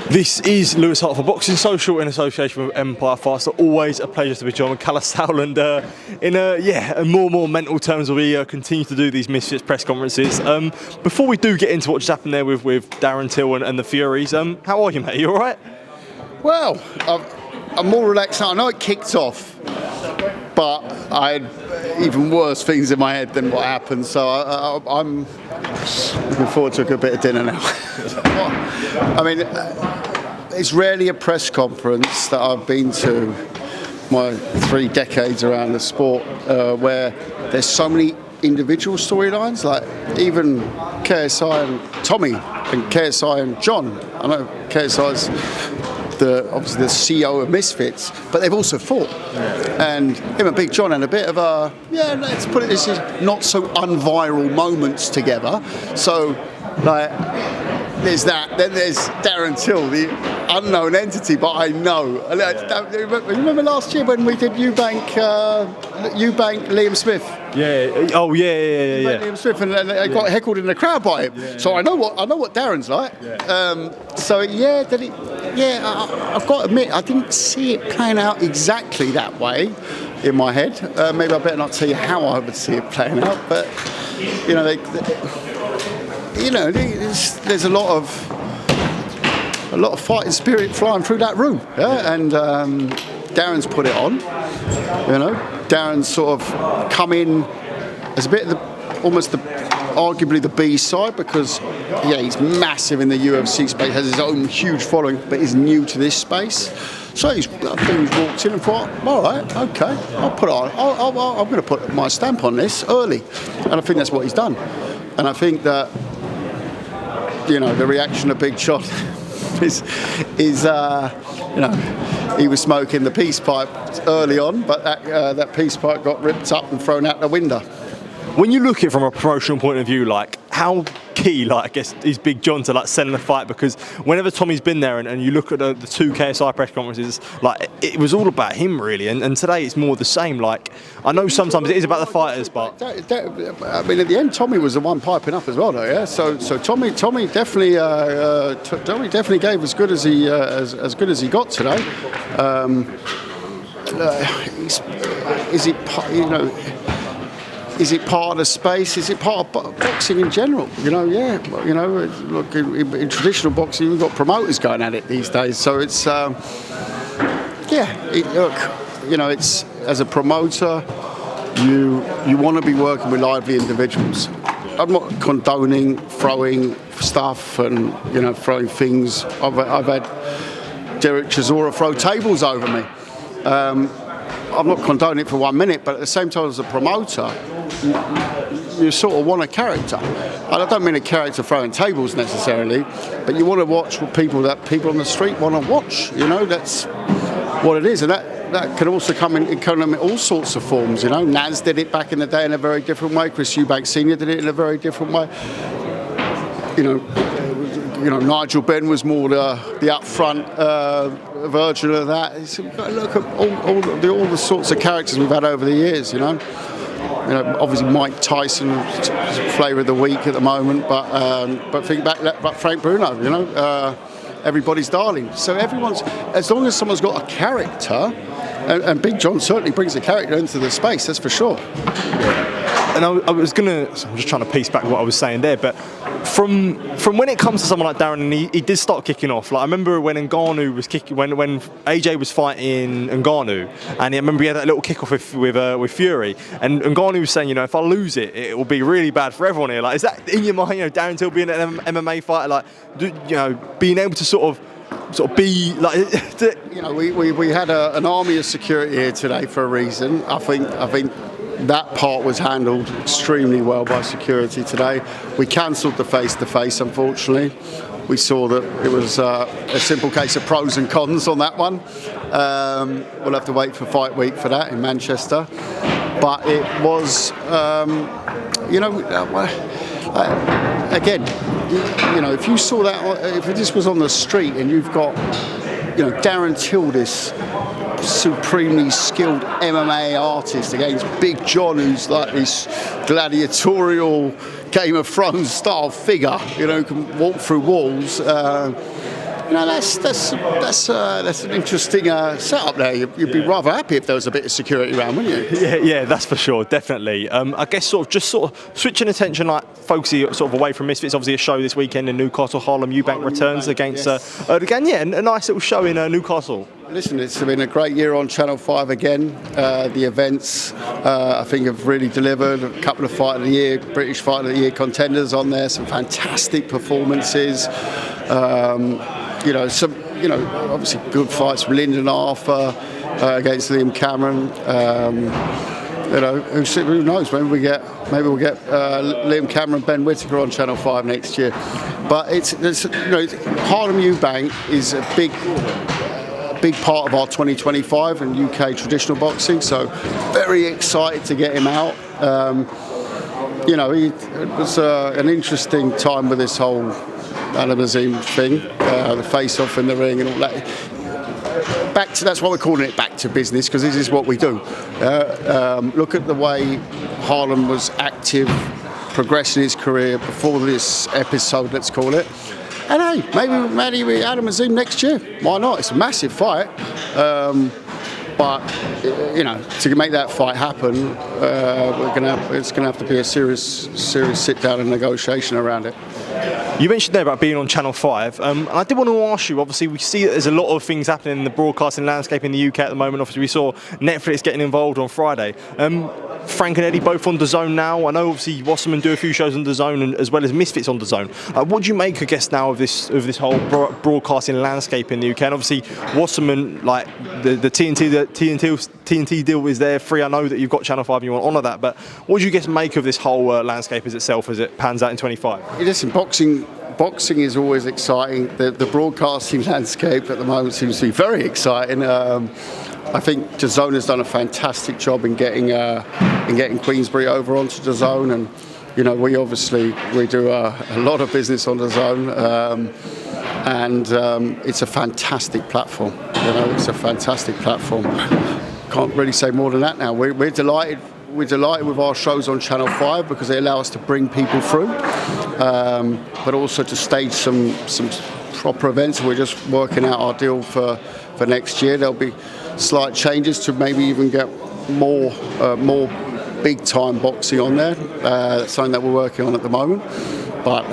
This is Lewis Hart for Boxing Social in association with Empire Fast. So always a pleasure to be joined with Kalle Sauerland. In more and more mental terms, we continue to do these Misfits press conferences. Before we do get into what just happened there with Darren Till and the Furies, how are you, mate? Are you all right? Well, I'm more relaxed now. I know it kicked off, but I had even worse things in my head than what happened. So I'm looking forward to a good bit of dinner now. I mean, it's rarely a press conference that I've been to my 3 decades around the sport where there's so many individual storylines, like even KSI and Tommy and KSI and John. I know KSI's obviously the CEO of Misfits, but they've also fought. And him and Big John had a bit of a, let's put it, this is not so unviral moments together. So, like, there's that. Then there's Darren Till, the unknown entity, but I know. Remember last year when we did Eubank, Liam Smith? Yeah. Oh, yeah. Liam Smith, and I got heckled in the crowd by him. Yeah. So I know what Darren's like. Yeah. I've got to admit, I didn't see it playing out exactly that way in my head. Maybe I better not tell you how I would see it playing out, but there's a lot of fighting spirit flying through that room, and Darren's put it on. Darren's sort of come in as a bit of arguably the B side, because he's massive in the UFC space, has his own huge following, but is new to this space. So he's walked in and thought, all right, okay, I'll put it on. I'm going to put my stamp on this early, and I think that's what he's done. And I think that the reaction of Big John is he was smoking the peace pipe early on, but that peace pipe got ripped up and thrown out the window. When you look at it from a promotional point of view, like, how key, I guess, is Big John to selling the fight? Because whenever Tommy's been there and you look at the 2 KSI press conferences, it was all about him really, and today it's more the same. I know sometimes it is about the fighters, but I mean, at the end, Tommy was the one piping up as well, though. Yeah, so Tommy definitely gave as good as he got today. Is it part of the space? Is it part of boxing in general? Look, in traditional boxing, you've got promoters going at it these days. So it's, it's, as a promoter, you want to be working with lively individuals. I'm not condoning throwing stuff and throwing things. I've had Derek Chisora throw tables over me. I'm not condoning it for 1 minute, but at the same time, as a promoter, you sort of want a character. And I don't mean a character throwing tables necessarily, but you want to watch what people on the street want to watch. That's what it is, and that can also come in all sorts of forms. Naz did it back in the day in a very different way. Chris Eubank Senior did it in a very different way. Nigel Benn was more the upfront version of that. So you've got to look at all the sorts of characters we've had over the years. Obviously Mike Tyson is flavour of the week at the moment, but think back about Frank Bruno. Everybody's darling. So as long as someone's got a character, and Big John certainly brings a character into the space, that's for sure. And I'm just trying to piece back what I was saying there, but from when it comes to someone like Darren, and he did start kicking off. I remember when Ngannou was kicking, when AJ was fighting Ngannou, and I remember he had that little kickoff with Fury, and Ngannou was saying, if I lose it will be really bad for everyone here. Is that in your mind? Darren Till being an MMA fighter, being able to sort of be we had an army of security here today for a reason. I think that part was handled extremely well by security today. We cancelled the face-to-face, unfortunately. We saw that it was a simple case of pros and cons on that one. We'll have to wait for fight week for that in Manchester. But it was, again, if you saw that, if this was on the street and you've got, Darren Till, this supremely skilled MMA artist, against Big John, who's like this gladiatorial Game of Thrones style figure, who can walk through walls. that's an interesting setup there. You'd be rather happy if there was a bit of security around, wouldn't you? Yeah, that's for sure, definitely. I guess sort of switching attention, like focusing sort of away from Misfits. Obviously, a show this weekend in Newcastle. Harlem Eubank returns against Erdogan. Yeah, and a nice little show in Newcastle. Listen, it's been a great year on Channel 5 again. The events, I think, have really delivered. A couple of Fight of the Year, British Fight of the Year contenders on there. Some fantastic performances. Obviously good fights from Lyndon Arthur against Liam Cameron. Who knows? Maybe we'll get Liam Cameron, Ben Whittaker on Channel 5 next year. But Harlem Eubank is a big part of our 2025 and UK traditional boxing. So very excited to get him out. It was an interesting time with this whole Al Azim thing, the face-off in the ring and all that. That's why we're calling it back to business, because this is what we do. Look at the way Harlem was active, progressing his career before this episode, let's call it. And hey, maybe we Adam Azim next year. Why not? It's a massive fight. But to make that fight happen, it's going to have to be a serious sit down and negotiation around it. You mentioned there about being on Channel 5. I did want to ask you, obviously we see that there's a lot of things happening in the broadcasting landscape in the UK at the moment. Obviously we saw Netflix getting involved on Friday. Frank and Eddie both on DAZN now. I know obviously Wasserman do a few shows on DAZN and as well as Misfits on DAZN. What do you make, I guess, now of this whole broadcasting landscape in the UK? And obviously Wasserman, like the TNT deal is there free. I know that you've got Channel 5 and you want to honour that, but what do you guess make of this whole landscape as itself as it pans out in 25? Listen, boxing is always exciting. The broadcasting landscape at the moment seems to be very exciting. I think DAZN has done a fantastic job in getting Queensbury over onto DAZN, and we do a lot of business on DAZN, and it's a fantastic platform. It's a fantastic platform. Can't really say more than that now. We're delighted. We're delighted with our shows on Channel 5 because they allow us to bring people through, but also to stage some proper events. We're just working out our deal for next year. There'll be slight changes to maybe even get more big-time boxing on there. That's something that we're working on at the moment. But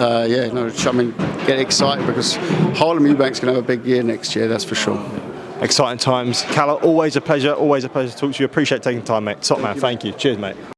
get excited because Harlem Eubank's going to have a big year next year, that's for sure. Exciting times. Kalle, always a pleasure to talk to you. Appreciate taking time, mate. Top man, thank you. Cheers, mate.